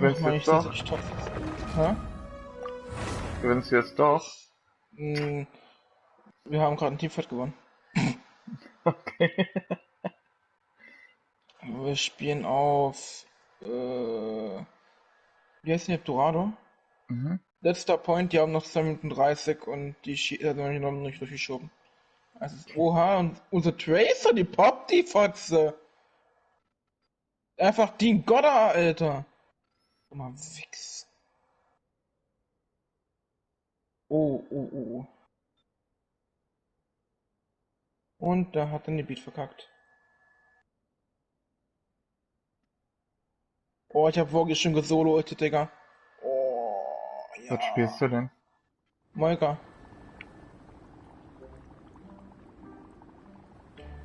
Ach man, ich sehe dich trotzdem. Hä? Gewinnst du jetzt doch? Wir haben gerade ein Teamfight gewonnen. Okay. Wir spielen auf. Wie heißt denn Dorado? Mhm. Letzter Point, die haben noch 2 Minuten 30 und die haben noch nicht durchgeschoben. Also, oha, und unser Tracer, die poppt die Fotze. Einfach die Godda, Alter. Guck mal, Wix. Oh. Und da hat dann die Beat verkackt. Oh, ich hab wirklich schon gesoloet, Digga. Oh, ja. Was spielst du denn? Moika.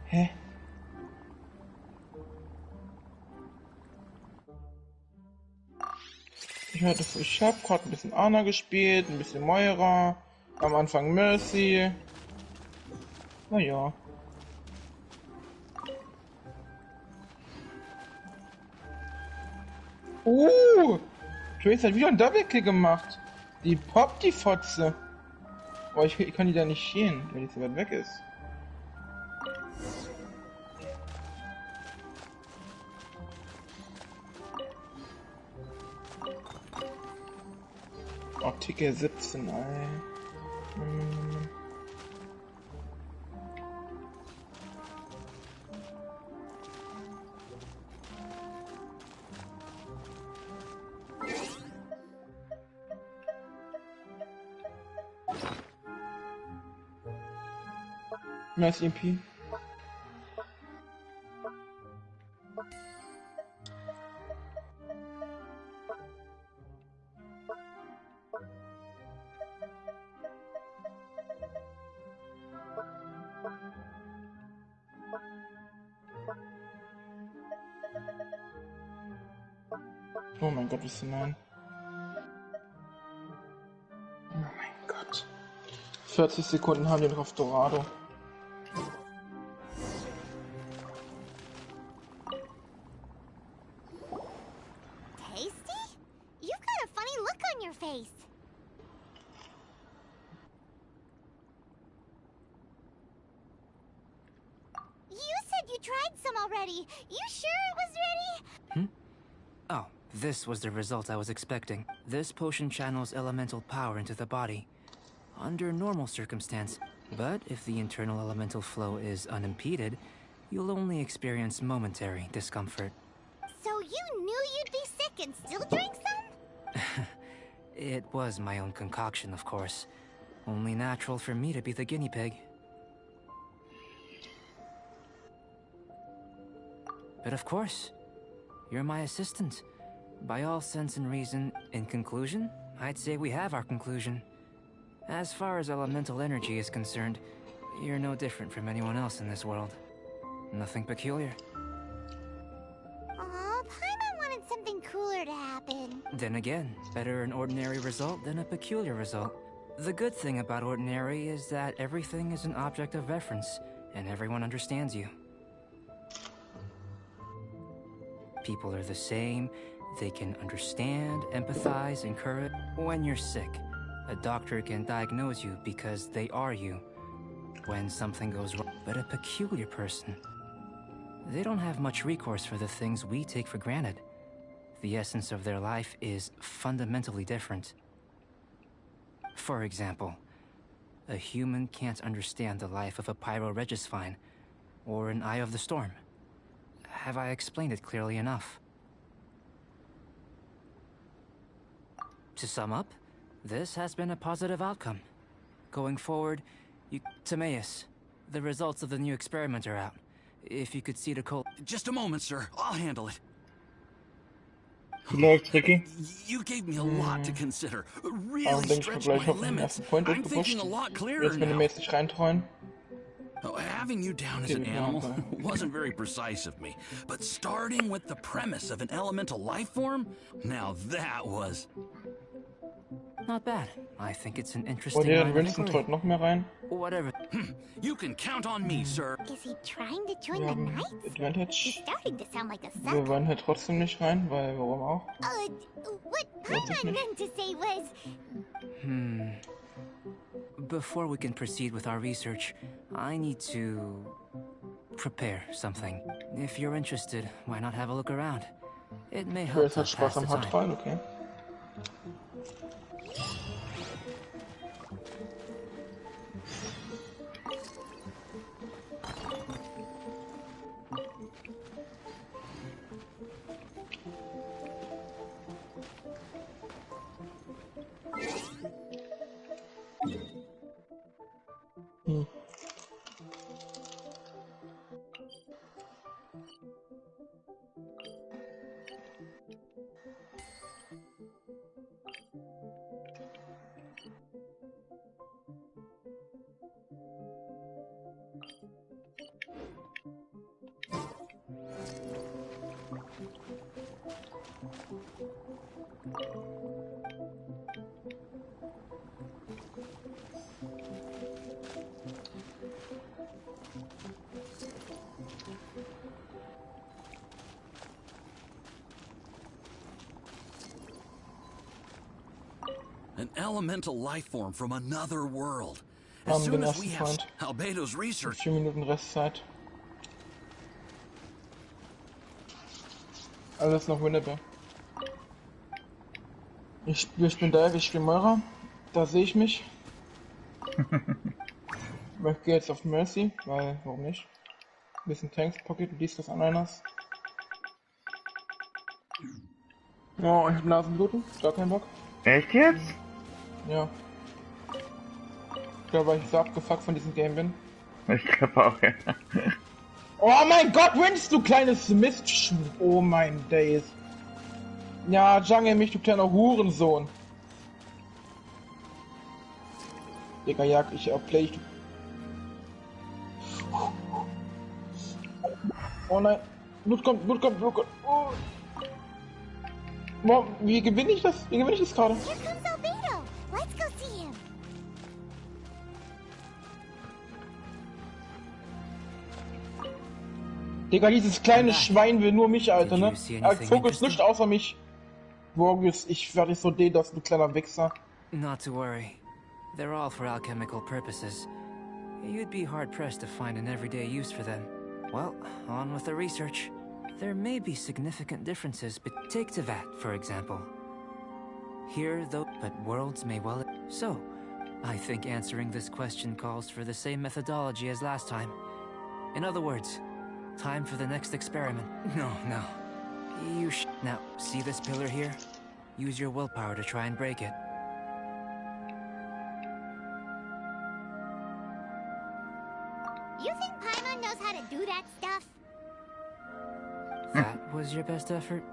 Hä? Ich hab gerade ein bisschen Ana gespielt, ein bisschen Moira, am Anfang Mercy. Naja. Trace hat wieder einen Double-Kill gemacht. Die poppt die Fotze. Oh, ich kann die da nicht stehen, wenn die so weit weg ist. Artikel 17, ey. Nice EP. Oh mein Gott, was denn nein? Oh mein Gott. 40 Sekunden haben wir noch auf Dorado. Tasty? You've got a funny look on your face. You said you tried some already. You sure it was ready? Oh, this was the result I was expecting. This potion channels elemental power into the body under normal circumstance. But if the internal elemental flow is unimpeded, you'll only experience momentary discomfort. So you knew you'd be sick and still drank some? It was my own concoction, of course. Only natural for me to be the guinea pig. But of course, you're my assistant. By all sense and reason, in conclusion, I'd say we have our conclusion. As far as elemental energy is concerned, you're no different from anyone else in this world. Nothing peculiar. Aw, Paimon wanted something cooler to happen. Then again, better an ordinary result than a peculiar result. The good thing about ordinary is that everything is an object of reference, and everyone understands you. People are the same, they can understand, empathize, encourage. When you're sick, a doctor can diagnose you because they are you. When something goes wrong, but a peculiar person, they don't have much recourse for the things we take for granted. The essence of their life is fundamentally different. For example, a human can't understand the life of a Pyroregisvine or an Eye of the Storm. Have I explained it clearly enough? To sum up, this has been a positive outcome. Going forward, Timaeus, the results of the new experiment are out. If you could see to Just a moment, sir. I'll handle it. Wie läuft's, Ricky? You gave me a lot to consider. Warum Really denke ich stretched gleich my auf den limits. ersten Point I'm thinking durchgepusht? a lot clearer Jetzt, wenn du mir now. jetzt nicht reintreuen. Having you down as an Okay, animal okay. wasn't very precise of me, but starting with the premise of an elemental life form, now that was... Not bad. I think it's an Wollt interesting ihr line den of Winston inquiry. Todd noch mehr rein? Whatever. You can count on me, sir. Is he trying to join Wir the haben Knights? He's Advantage. starting to sound like a Wir sucker. wollen hier trotzdem nicht rein, weil warum auch? What Lohnt sich Paimon nicht. meant to say was... Before we can proceed with our research, I need to prepare something. If you're interested, why not have a look around? It may help Grace to hat pass Spaß the am time. Hardfall, okay. An elemental life form from another world. Wir As haben soon den as we ersten have Feind. Albedo's research, 4 Minuten Restzeit. Alles noch winnable. Ich bin Dave, ich spiele Moira. Da sehe ich mich. Ich gehe jetzt auf Mercy, weil, warum nicht? Ein bisschen Tanks, Pocket, dies, das, Ananas. Ja, ich hab Nasenbluten, gar keinen Bock. Echt jetzt? Ja. Ich glaube, weil ich so abgefuckt von diesem Game bin. Ich glaube auch, ja. Oh mein Gott, Wins, du kleines Mist! Oh mein Days. Ja, jungle mich, du kleiner Hurensohn. Digga, ja, ich play ich. Oh nein. Blut kommt, Blut kommt, Blut kommt. Oh. Boah, wie gewinne ich das? Wie gewinne ich das gerade? Here comes Albedo. Let's go see him. Digga, dieses kleine Schwein will nur mich, Alter, ne? Did you see Er anything fokussiert interesting? nicht außer mich. Warriors, ich werde so DDoS, du kleiner Wichser. Not to worry. They're all for alchemical purposes. You'd be hard-pressed to find an everyday use for them. Well, on with the research. There may be significant differences, but take Tevat, for example. Here, though, but worlds may well... So, I think answering this question calls for the same methodology as last time. In other words, time for the next experiment. No. Now, see this pillar here? Use your willpower to try and break it. You think Paimon knows how to do that stuff? That was your best effort?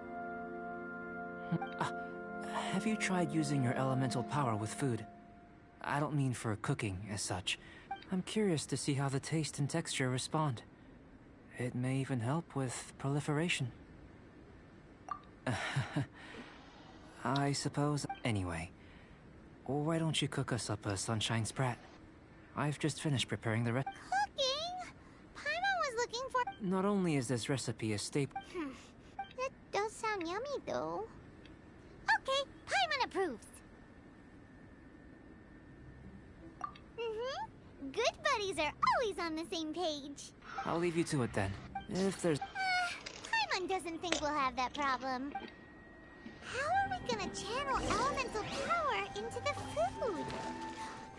Have you tried using your elemental power with food? I don't mean for cooking as such. I'm curious to see how the taste and texture respond. It may even help with proliferation. I suppose. Anyway, why don't you cook us up a sunshine sprat? I've just finished preparing the rest. Cooking? Paimon was looking for... Not only is this recipe a staple. That does sound yummy, though. Okay, Paimon approves. Good buddies are always on the same page. I'll leave you to it then. If there's... Paimon doesn't think we'll have that problem. How are we gonna channel elemental power into the food?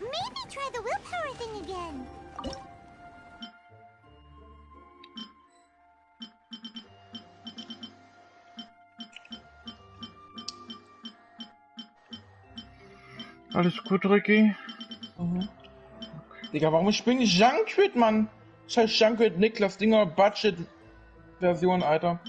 Maybe try the willpower thing again. Alles gut, Ricky? Digga, warum spielen die Junkrat, Mann? Scheiß Junkrat, Niklas Dinger, Budget-Version, Alter.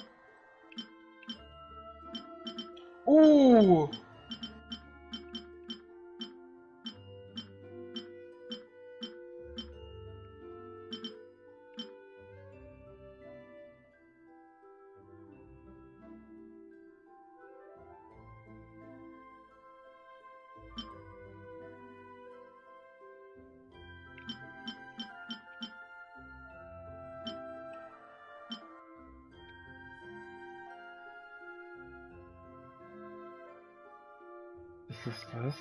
Ist es das?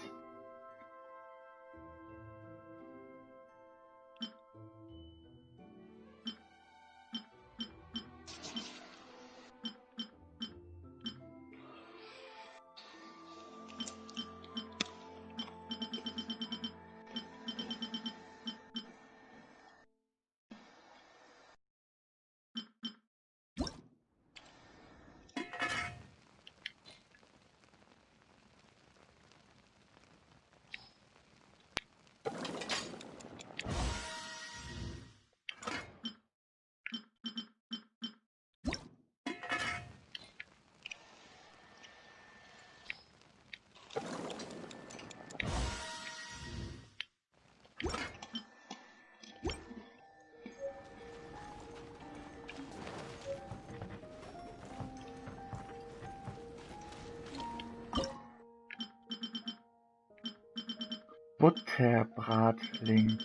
Butterbratling.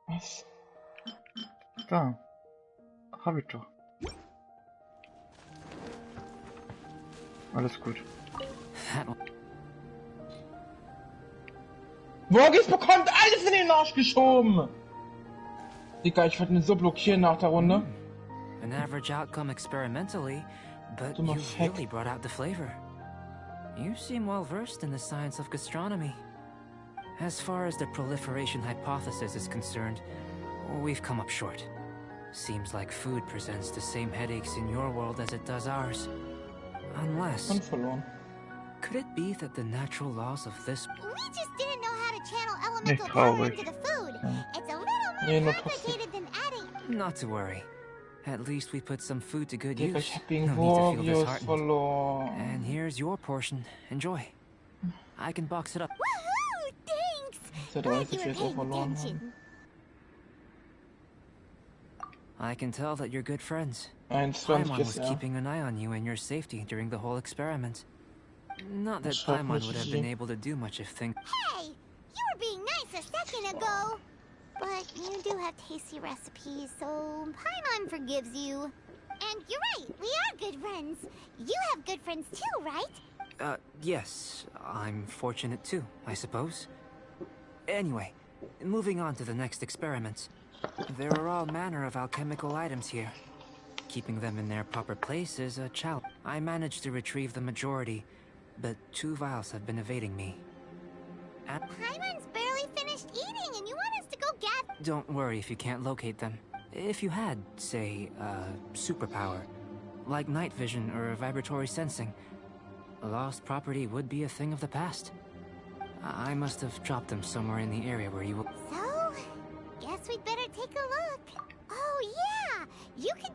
Was? Da. Hab ich doch. Alles gut. Vorgis bekommt alles in den Arsch geschoben! Digga, ich werde ihn so blockieren nach der Runde. An average outcome experimentally, but Dummer you Feck. really brought out the flavor. You seem well versed in the science of gastronomy. As far as the proliferation hypothesis is concerned, we've come up short. Seems like food presents the same headaches in your world as it does ours. Unless, Und verloren. could it be that the natural laws of this... We just didn't know how to channel elemental Nicht power traurig. into the food. It's a little Nee, more nur trotzdem. complicated than adding. Not to worry. At least we put some food to good Digga, use. ich hab gegen No need to feel Vorgios disheartened. verloren. And here's your portion. Enjoy. I can box it up. Woohoo! Thanks! Seit Glad 30 you were jetzt auch paying verloren attention. haben. I can tell that you're good friends. 21 Paimon was ist er. keeping an eye on you and your safety during the whole experiment. Not that Schreib Paimon nicht would have sie. been able to do much if things... Hey! You were being nice a second ago. But you do have tasty recipes, so Paimon forgives you. And you're right, we are good friends. You have good friends too, right? Yes. I'm fortunate too, I suppose. Anyway, moving on to the next experiments. There are all manner of alchemical items here. Keeping them in their proper place is a challenge. I managed to retrieve the majority, but 2 vials have been evading me. And Paimon's barely finished eating and you want us to go get... don't worry if you can't locate them. If you had, say, superpower, like night vision or vibratory sensing, lost property would be a thing of the past. I must have dropped them somewhere in the area where you... So, guess we'd better take a look. Oh yeah! You can...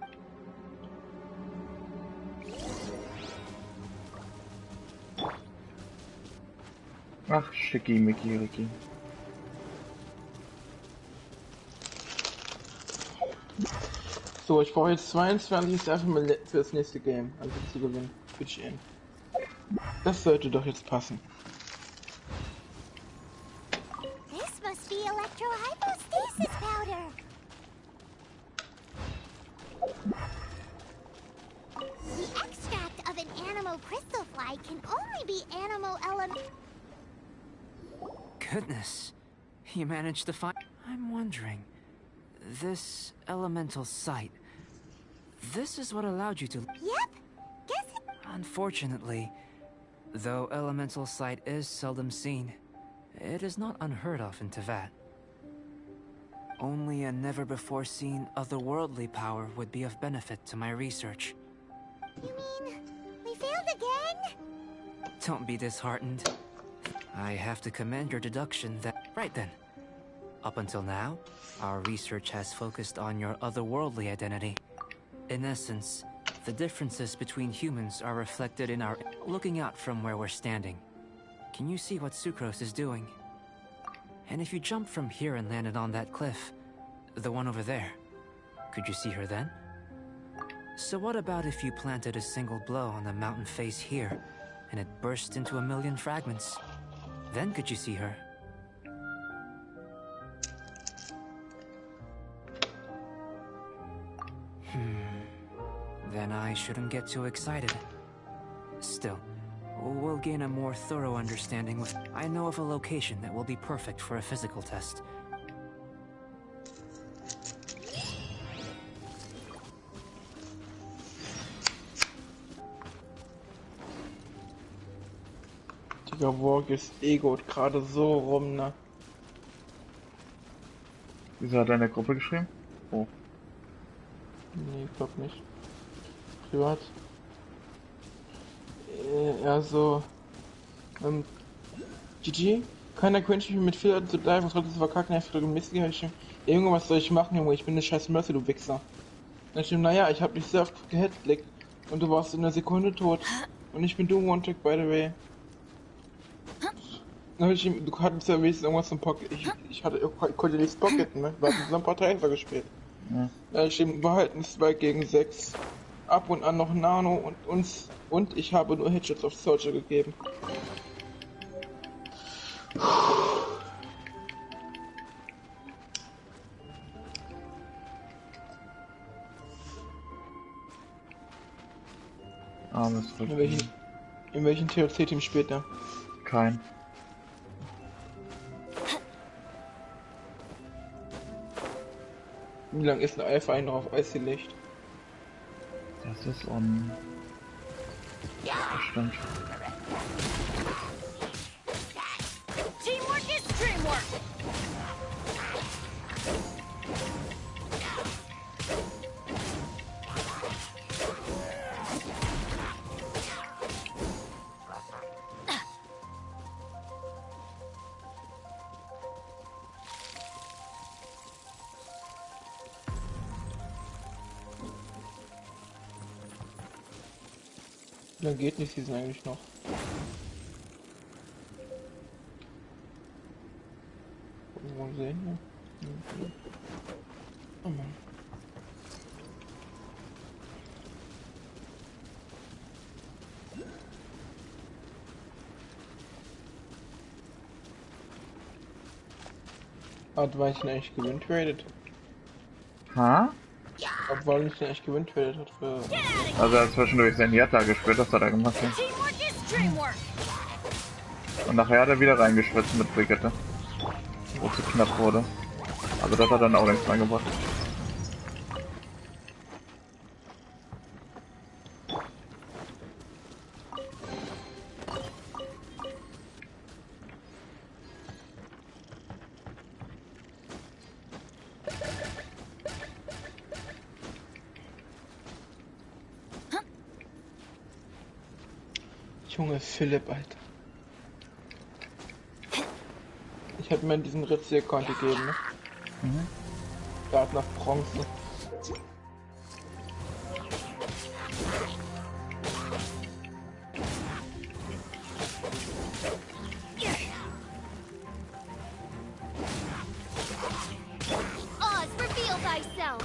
Ach, Schickimicki, Ricky. So, ich brauche jetzt 22 einfach mal für das nächste Game. Also zu gewinnen. Bitteschön. Das sollte doch jetzt passen. This must be electrohypostasis powder. The extract of an animo crystal fly can only be animo element. Goodness, you managed to find... I'm wondering, this elemental sight, this is what allowed you to... Yep. Guess it... Unfortunately, though elemental sight is seldom seen, it is not unheard of in Teyvat. Only a never-before-seen otherworldly power would be of benefit to my research. You mean we failed again? Don't be disheartened. I have to commend your deduction that... Right then. Up until now, our research has focused on your otherworldly identity. In essence, the differences between humans are reflected in our... Looking out from where we're standing, can you see what Sucrose is doing? And if you jumped from here and landed on that cliff, the one over there, could you see her then? So what about if you planted a single blow on the mountain face here, and it burst into 1,000,000 fragments? Then could you see her? Then I shouldn't get too excited. Still, we'll gain a more thorough understanding with... I know of a location that will be perfect for a physical test. Digga, Wargis Ego gerade so rum, ne? Wieso hat er in der Gruppe geschrieben? Oh. Nee, ich glaub nicht. Privat. Ja, so. GG, keiner könnte mich mit Fehlern zu bleiben, was sollte es verkacken, einfach regelmäßig. Junge, was soll ich machen, Junge? Ich bin eine scheiß Mercy, du Wichser. Dann stimmt, naja, ich hab dich sehr oft geheadblickt und du warst in einer Sekunde tot. Und ich bin du One-Trick, by the way. Du hattest ja wenigstens irgendwas zum Pocket. Ich konnte nichts pocketen, ne? Wir hatten so ein paar Teilfer gespielt. Ja. Ja, stimmt, wir halten 2 gegen 6. Ab und an noch Nano und ich habe nur Headshots auf Soldier gegeben. Armes Rücken. In welchem TLC-Team spielt er? Kein. Wie lange ist ein Alpha noch auf Eis gelegt? Das ist bestimmt. Teamwork is dreamwork! Wie lange geht nicht Season eigentlich noch? Wo sehen wir? Oh Mann. Hat weil ich ihn eigentlich gewintradet? Ha? Ob weil ich ihn eigentlich gewintradet hat für... Also er hat zwischendurch sein Yatta gespürt, was er da gemacht hat. Teamwork is dreamwork! Und nachher hat er wieder reingeschwitzt mit Brigitte. Wo es zu knapp wurde. Also das hat er dann auch längst reingebracht. Junge Philipp, Alter. Ich hätte mir diesen Ritz-Account gegeben, ne? Mhm. Der hat nach Bronze. Oz, reveal thyself!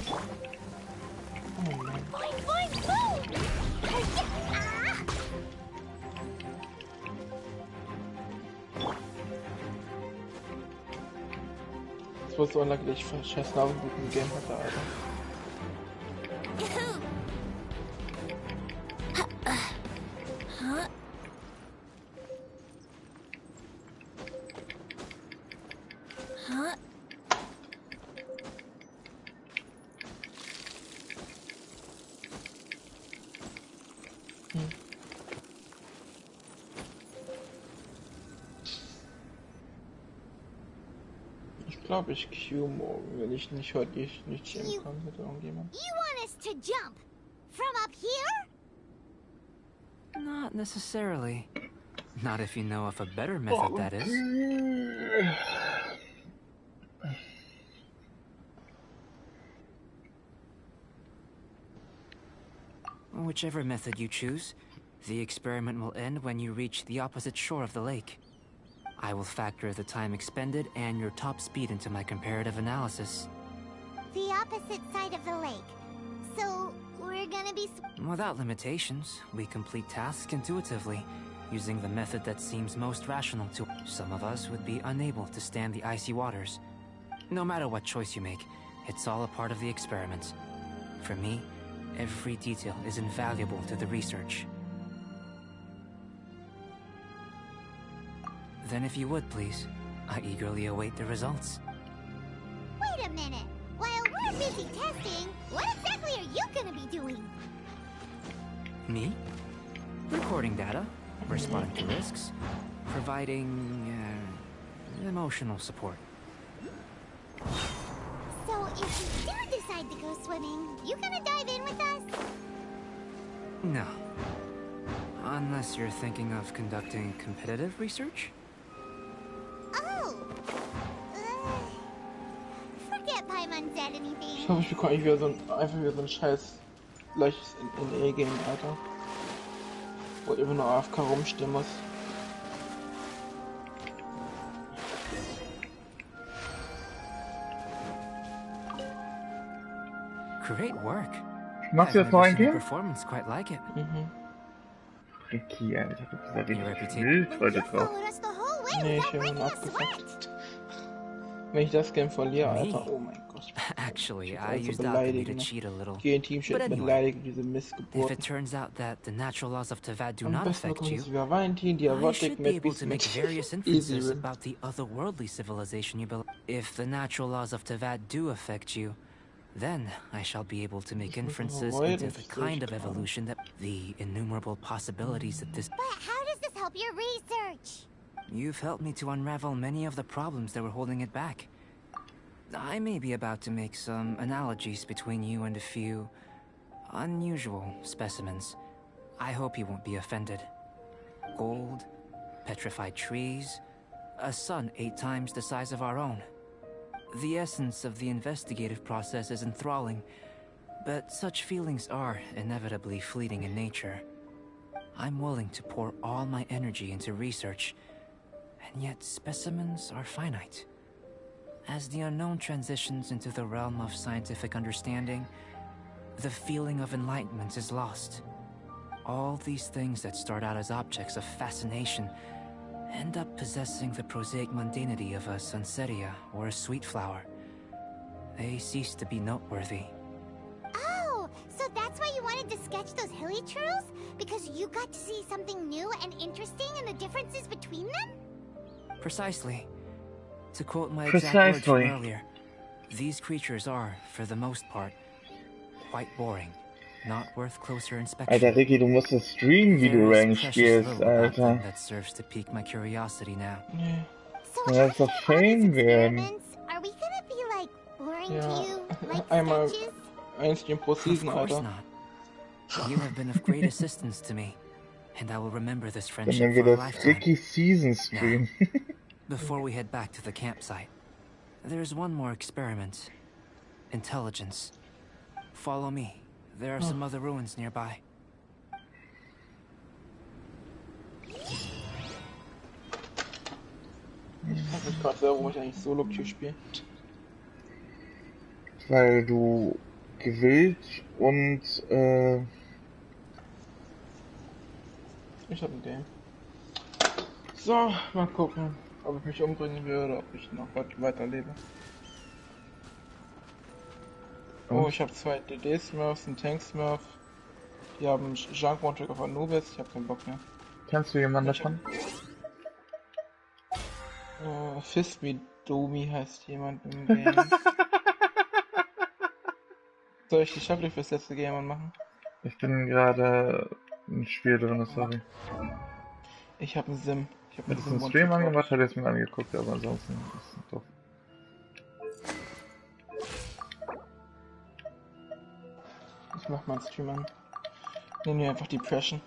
Oh Mann. Boing, boing, boom! Ah! Das war so unlucky, ich scheiß Nasenbluten Game hatte, Alter. Ich glaube, ich queue morgen, wenn ich nicht heute nicht chillen kann mit irgendjemand. You want us to jump? From up here? Not necessarily. Not if you know of a better method, that is. Whichever method you choose, the experiment will end when you reach the opposite shore of the lake. I will factor the time expended and your top speed into my comparative analysis. The opposite side of the lake. So, we're gonna be... Without limitations, we complete tasks intuitively, using the method that seems most rational to... Some of us would be unable to stand the icy waters. No matter what choice you make, it's all a part of the experiment. For me, every detail is invaluable to the research. Then if you would, please, I eagerly await the results. Wait a minute. While we're busy testing, what exactly are you gonna be doing? Me? Recording data, responding to risks, providing emotional support. So if you do decide to go swimming, you gonna dive in with us? No. Unless you're thinking of conducting competitive research? Oh. Forget Paimon said Ich anything. hoffe, ich bekomme nicht wieder einfach wieder so ein scheiß leichtes E-Game, Alter. Wo ich immer nur AFK rumstehen muss. Great work. Machst du I've jetzt noch never ein seen a Game? performance quite like it. Ricky, Alter, du bist ja Your richtig reputation. wild But heute you drauf. followed us the whole way Nee, ich without bin breaking a abgefuckt. sweat. Wenn ich das Game verliere, Me? Alter, oh mein Gott. Actually, Ich I also used alchemy to beleidigen. cheat a little. Geh in Teamchat, But anyway, beleidige diese If it Missgeburten. turns out that the natural laws of Tavad do Am not besten affect bekomme you, ich sogar Valentin, I Diavotic, should be able Mad to make Beast various mit Easy inferences win. about the otherworldly civilization you belong. If the natural laws of Tavad do affect you, then I shall be able to make inferences into the kind of evolution that the innumerable possibilities that this. But how does this help your research? You've helped me to unravel many of the problems that were holding it back. I may be about to make some analogies between you and a few unusual specimens. I hope you won't be offended. Gold, petrified trees, a sun 8 times the size of our own. The essence of the investigative process is enthralling, but such feelings are inevitably fleeting in nature. I'm willing to pour all my energy into research, and yet specimens are finite. As the unknown transitions into the realm of scientific understanding, the feeling of enlightenment is lost. All these things that start out as objects of fascination end up possessing the prosaic mundanity of a sunsetia or a sweet flower. They cease to be noteworthy. Oh, so that's why you wanted to sketch those hilly churls? Because you got to see something new and interesting in the differences between them? Precisely. To quote my exact words from Precisely. earlier, these creatures are, for the most part, quite boring, not worth closer inspection. Alter, Ricky, du musst das streamen, wie du There's Rank precious spielst, little about them Alter. that serves to pique my curiosity now. Nee. So Ja, after ist doch all these Fame werden. experiments, are we gonna be like boring Ja, to you? Like einmal sketches? ein Stream pro Of Season, course Alter. not. You have been of great assistance to me, and I will remember this Dann friendship nennen wir for a das lifetime. Ricky Season Stream. Before we head back to the campsite, there's one more experiment. Intelligence. Follow me. There are some other ruins nearby. Ich frag mich gerade selber, warum ich eigentlich Solo-Queue spiele. Weil du gewillt und Ich hab ein Game. So, mal gucken, ob ich mich umbringen will oder ob ich noch weiterlebe. Oh, ich habe 2 DD-Smurfs, einen Tank-Smurf. Die haben Junk-One-Trick auf Anubis, ich hab keinen Bock mehr. kennst du jemanden davon? Fistme Domi heißt jemand im Game. Soll ich die Schablone fürs letzte Game anmachen? Ich bin gerade im Spiel drin, sorry. Ich hab einen Sim. Ich hab Hättest du einen Stream angemacht, hätte ich es mir angeguckt, aber ansonsten ist es doch. Ich mach mal einen Stream an. Nehmen wir einfach Depression.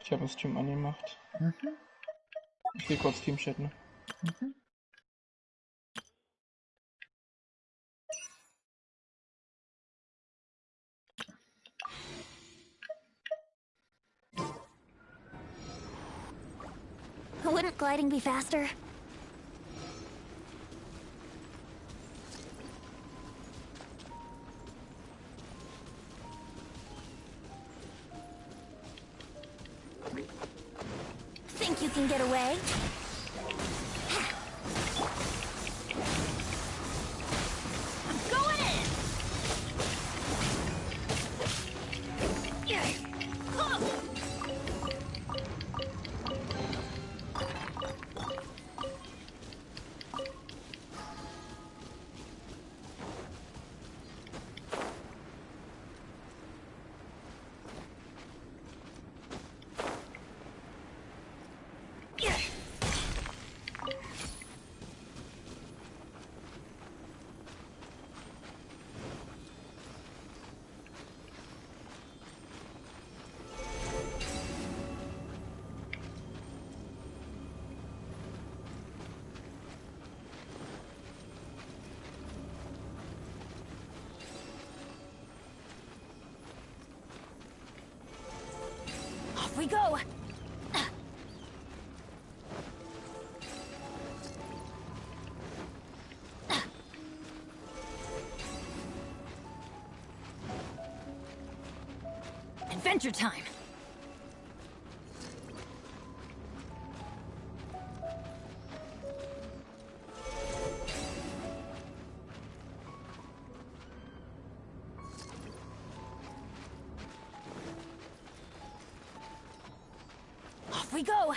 Ich habe einen Stream angemacht. Ich will kurz Teamchat, ne? Wouldn't gliding be faster? way. I'm going in! Yeah. Huh. Off we go! Adventure time! Off we go!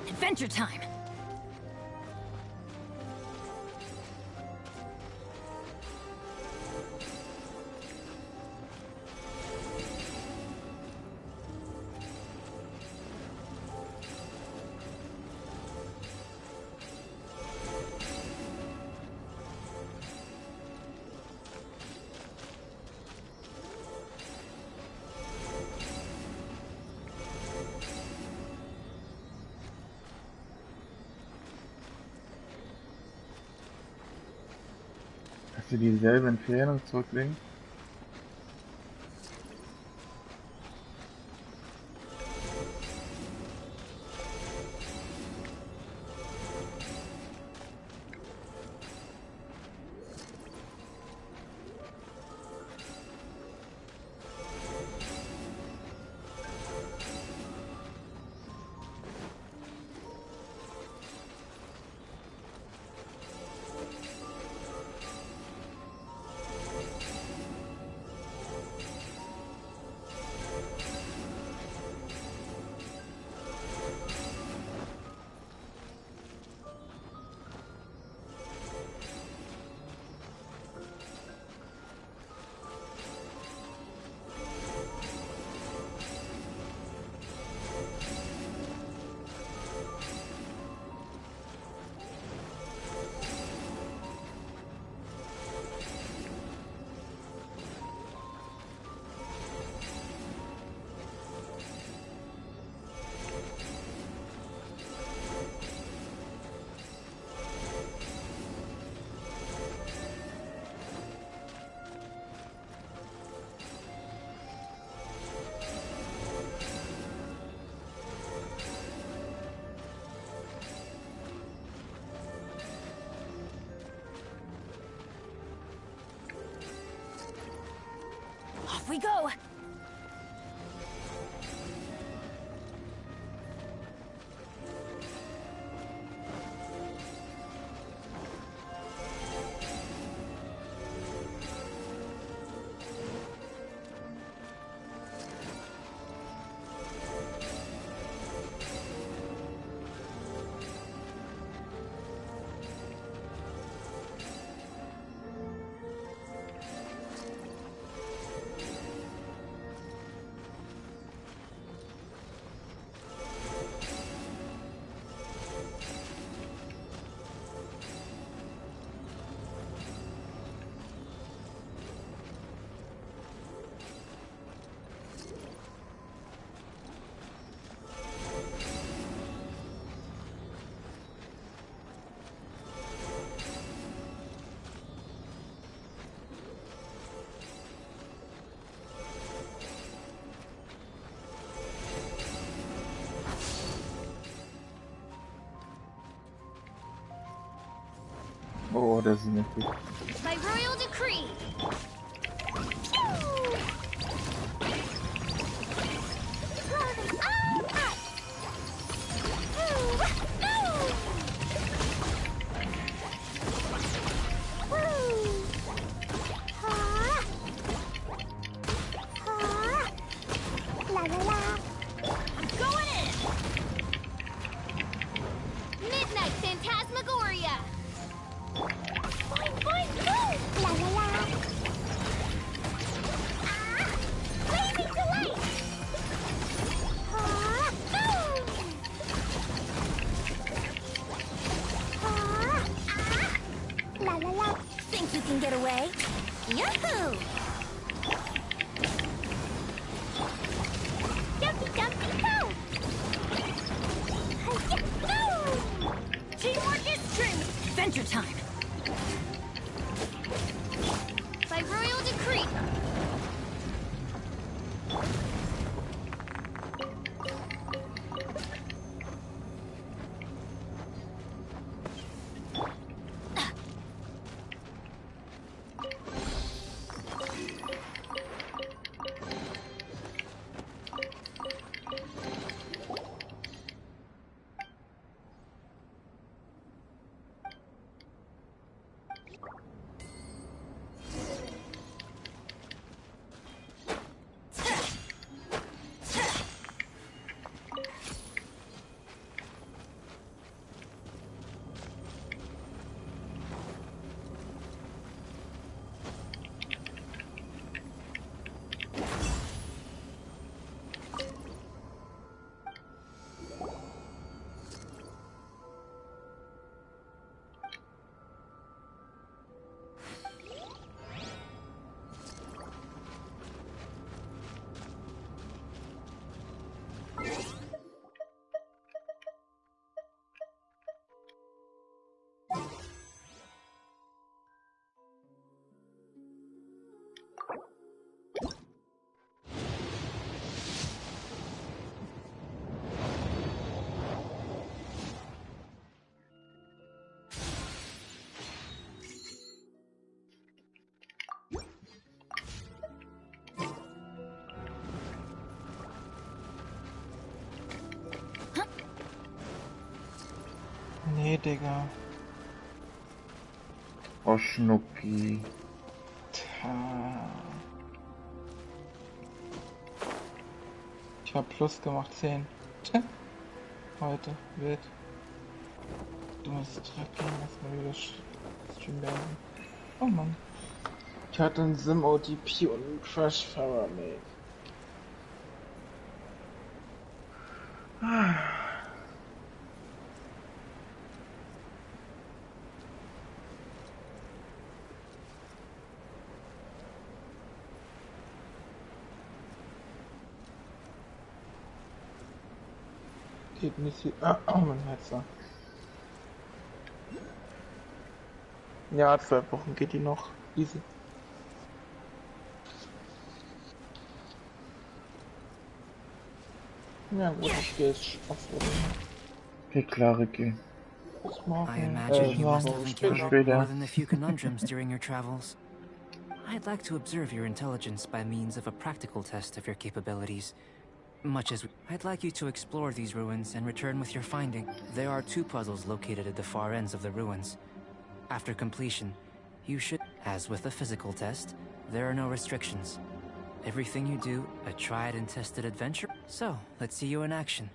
Adventure time! Dass sie dieselbe Entfernung zurücklegen. Off we go! Oh, das ist mächtig. By royal decree! La la la. I'm going in! Midnight Phantasmagoria! Fine, fine, go! La la la. Nee, Digga. Oh, Schnucki. Tja. Ich hab Plus gemacht, 10. Tja. Heute, wild. Du musst Tracking, erstmal wieder Stream beenden. Oh Mann. Ich hatte einen Sim ODP und einen Crash Farmer, mate. Geht nicht viel. Oh, mein Herzer. Ja, 12 Wochen geht die noch. Easy. Ja gut, ich gehe jetzt auf Okay, klar, Ricky. Bis I morgen. imagine you must have Bis encountered später. more than a few conundrums during your travels. I'd like to observe your intelligence by means of a practical test of your capabilities. I'd like you to explore these ruins and return with your finding. There are 2 puzzles located at the far ends of the ruins. After completion, you should... As with a physical test, there are no restrictions. Everything you do, a tried and tested adventure. So, let's see you in action.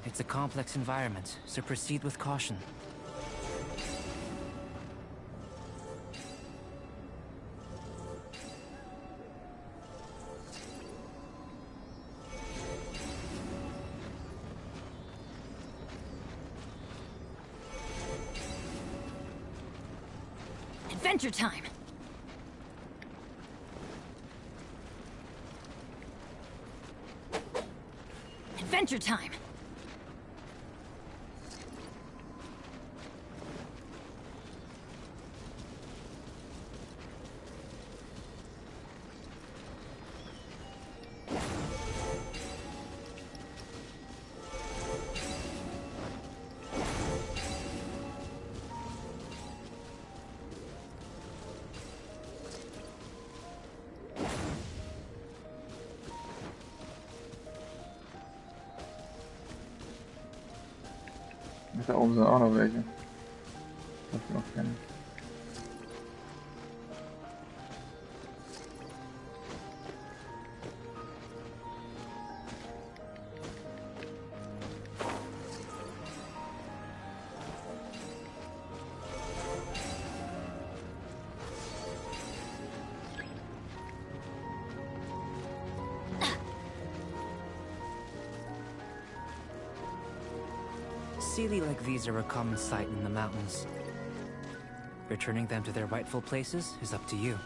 It's a complex environment, so proceed with caution. Adventure time! Adventure time! Da oben sind auch noch welche. Das ich noch kenne. Sealy like these are a common sight in the mountains. Returning them to their rightful places is up to you.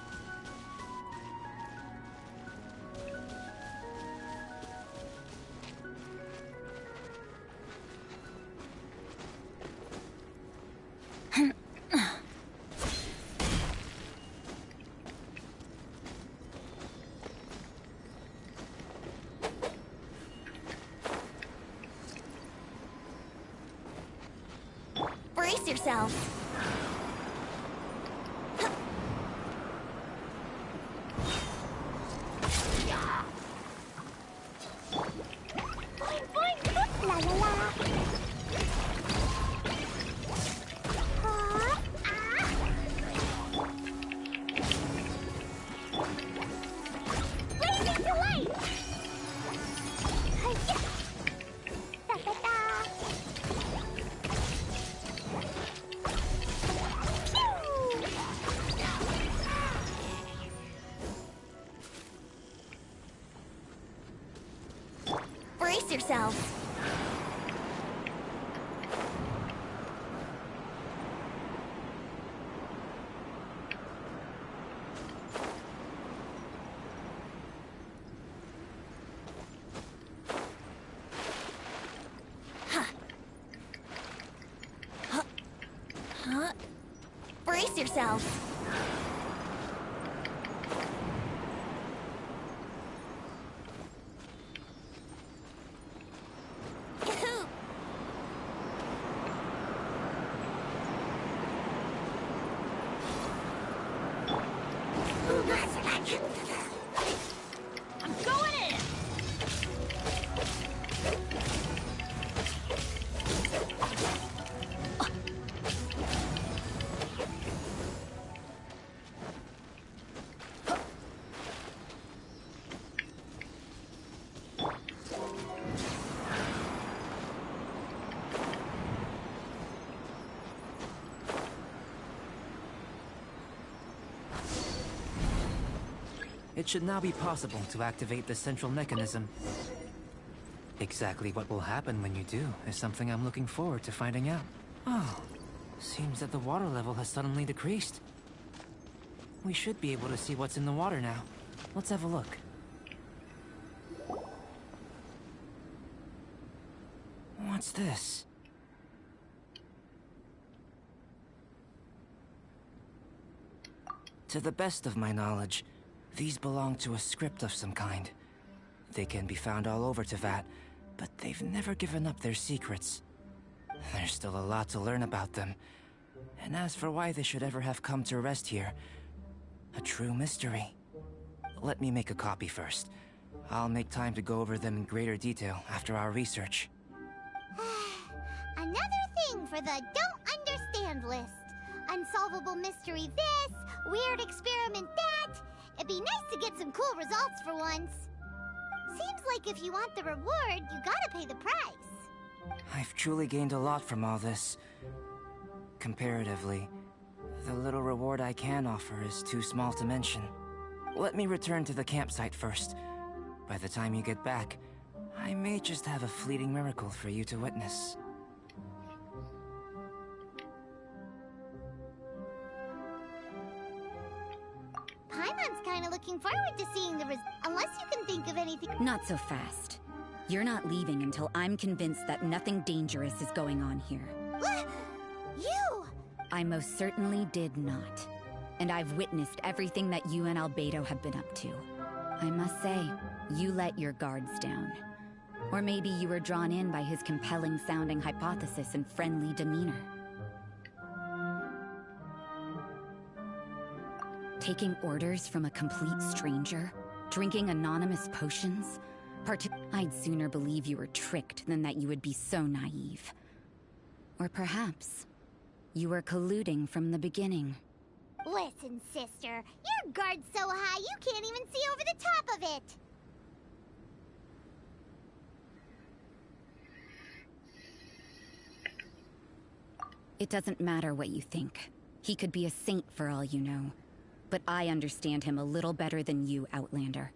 Brace yourself. Boing, boing. La la la. Blazing delight. Hi-ya. Da da da. Brace yourselves. Brace yourselves. I'm going in! It should now be possible to activate the central mechanism. Exactly what will happen when you do is something I'm looking forward to finding out. Oh, seems that the water level has suddenly decreased. We should be able to see what's in the water now. Let's have a look. What's this? To the best of my knowledge, these belong to a script of some kind. They can be found all over Teyvat, but they've never given up their secrets. There's still a lot to learn about them. And as for why they should ever have come to rest here, a true mystery. Let me make a copy first. I'll make time to go over them in greater detail after our research. Another thing for the don't understand list. Unsolvable mystery this, weird experiment that. It'd be nice to get some cool results for once. Seems like if you want the reward, you gotta pay the price. I've truly gained a lot from all this. Comparatively, the little reward I can offer is too small to mention. Let me return to the campsite first. By the time you get back, I may just have a fleeting miracle for you to witness. Paimon's kinda looking forward to seeing the unless you can think of anything. Not so fast. You're not leaving until I'm convinced that nothing dangerous is going on here. You! I most certainly did not. And I've witnessed everything that you and Albedo have been up to. I must say, you let your guards down. Or maybe you were drawn in by his compelling-sounding hypothesis and friendly demeanor. Taking orders from a complete stranger? Drinking anonymous potions? I'd sooner believe you were tricked than that you would be so naive. Or perhaps, you were colluding from the beginning. Listen, sister, your guard's so high you can't even see over the top of it. It doesn't matter what you think. He could be a saint for all you know. But I understand him a little better than you, Outlander.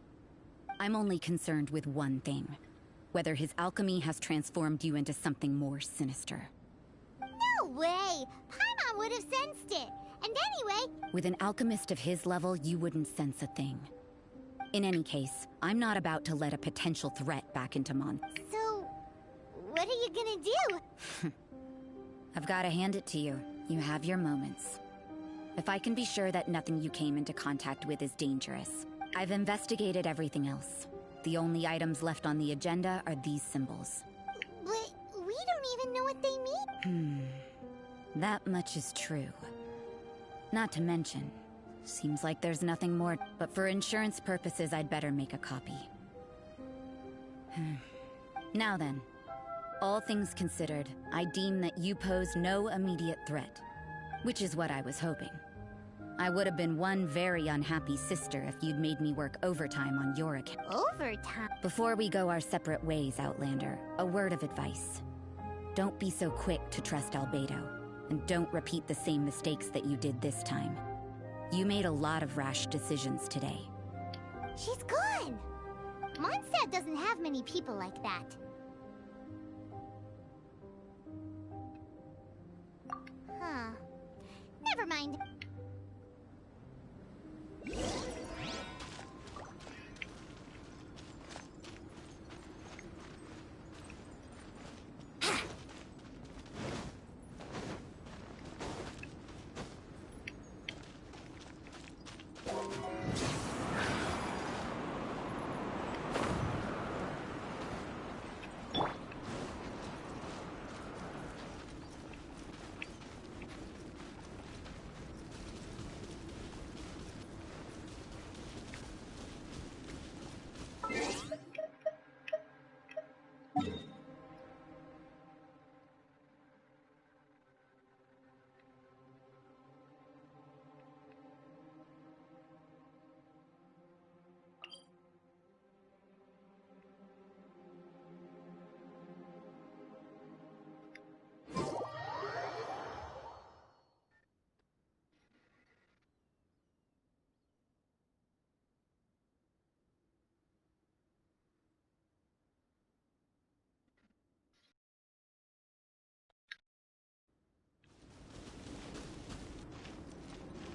I'm only concerned with one thing. Whether his alchemy has transformed you into something more sinister. No way! Paimon would have sensed it. And anyway... With an alchemist of his level, you wouldn't sense a thing. In any case, I'm not about to let a potential threat back into Mon. So... what are you gonna do? I've gotta hand it to you. You have your moments. If I can be sure that nothing you came into contact with is dangerous. I've investigated everything else. The only items left on the agenda are these symbols. But we don't even know what they mean. That much is true. Not to mention, seems like there's nothing more, but for insurance purposes, I'd better make a copy. Now then, all things considered, I deem that you pose no immediate threat, which is what I was hoping. I would have been one very unhappy sister if you'd made me work overtime on your account. Overtime? Before we go our separate ways, Outlander, a word of advice. Don't be so quick to trust Albedo, and don't repeat the same mistakes that you did this time. You made a lot of rash decisions today. She's gone! Mondstadt doesn't have many people like that. Huh. Never mind.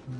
Da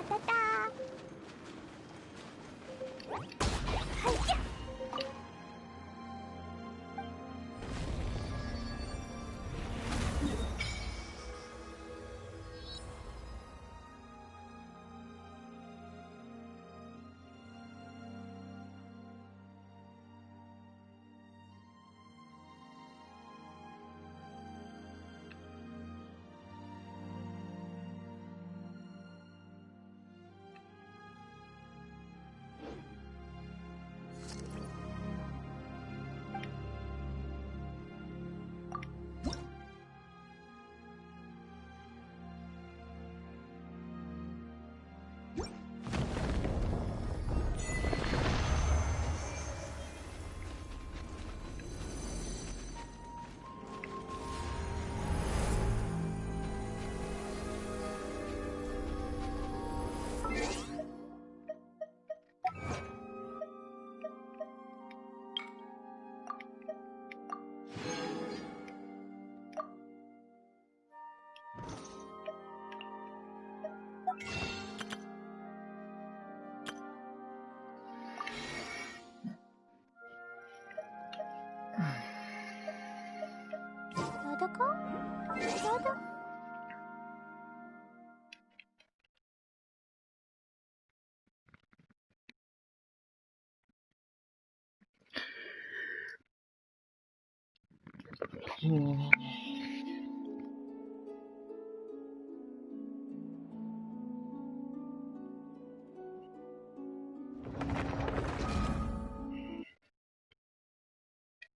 da da. Hi-ya!